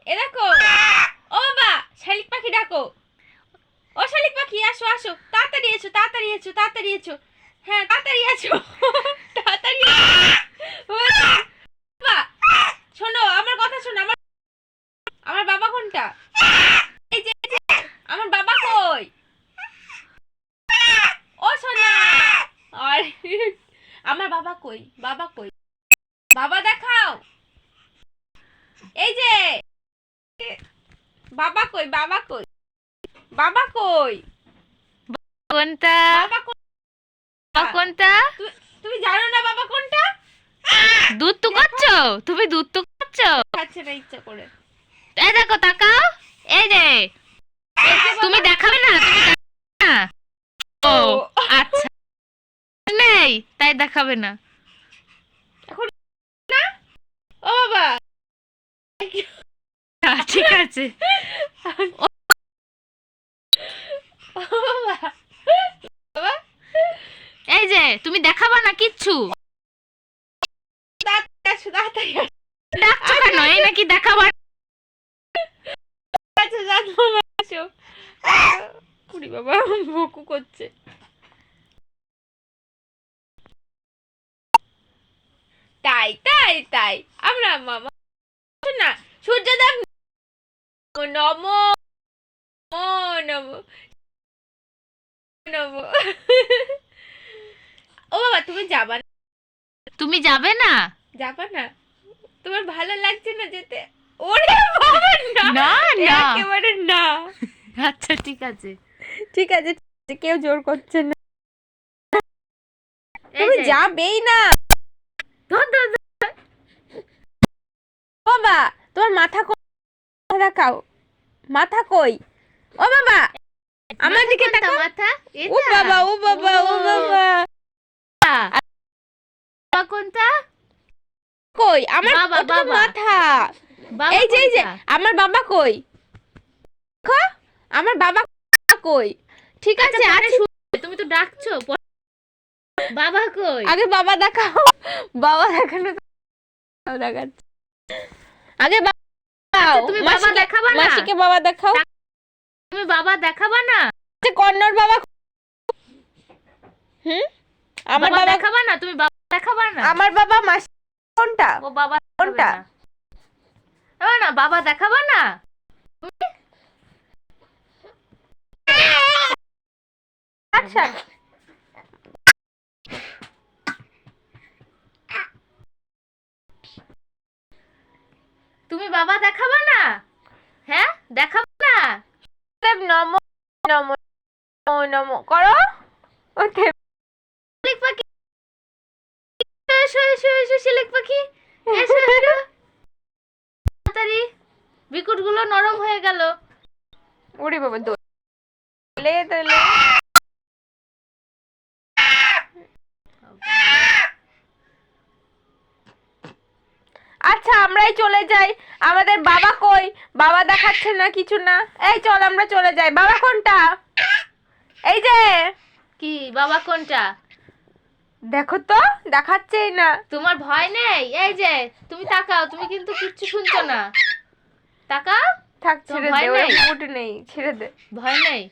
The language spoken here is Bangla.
দেখো ও বাবা শালিক পাখি ডাকো ও শালিক পাখি আসো আসো তাড়াতাড়ি এসো তাড়াতাড়ি এসো তাড়াতাড়ি এসো হ্যাঁ তাড়াতাড়ি এসো তাড়াতাড়ি বাবা শোনো আমার কথা শোনো আমার বাবা কোনটা এই যে আমার বাবা কই ও সোনা আর আমার বাবা কই বাবা দেখাও এই যে বাবা কই কোনটা কোনটা তুমি জানো না বাবা কোনটা দুধ তো করছো তুমি দুধ তো করছো খাচ্ছে না ইচ্ছা করে এই দেখো তাকাও এই যে তুমি দেখাবে না ও আচ্ছা নেই তাই দেখাবে না এখন না ও বাবা ঠিক আছে এই যে তুমি দেখাবা না কিচ্ছু ডাকছো কেন এই নাকি দেখাবার বাবা ভুকু করছে তাই তাই তাই আমরা মামা না সূর্যদেব নম নম নম ও বাবা তুমি যাবা না তোমার ভালো লাগছে না যেতে ওরে বাবা না একেবারে না আচ্ছা ঠিক আছে কেউ জোর করছে না তুমি যাবেই না বাবা তোমার মাথা দেখাও মাথা কই ও বাবা আমার দিকে তাকাও মাথা ও বাবা কোনটা কই আমার মাথা এই যে আমার বাবা কই দেখো আমার বাবা কই ঠিক আছে তুমি তো ডাকছো বাবা কই আগে বাবা দেখাও বাবা দেখানো দেখাচ্ছে আগে তুমি বাবা দেখাবা না মাসিকে বাবা দেখাও তুমি বাবা দেখাবা না কন্নড় বাবা আমার বাবা দেখাবা না তুমি বাবা দেখাবা না আমার বাবা মাসি কোনটা ও বাবা কোনটা না বাবা দেখাবা না আচ্ছা তুমি বাবা দেখাবা না হ্যাঁ দেখাবা না নম নম নম করো শালিক পাখি শালিক পাখি তাড়াতাড়ি বিকুট গুলো নরম হয়ে গেল ওরে বাবা দোলে আচ্ছা আমরাই চলে যাই আমাদের বাবা কই বাবা দেখাচ্ছে না কিছু না এই চল আমরা চলে যাই বাবা কোনটা এই যে কি বাবা কোনটা দেখো তো দেখাচ্ছেই না তোমার ভয় নেই এই যে তুমি তাকাও তুমি কিন্তু কিচ্ছু শুনছো না তাকাও থাক ছেড়ে দে ওই মুড নেই ছেড়ে দে ভয় নেই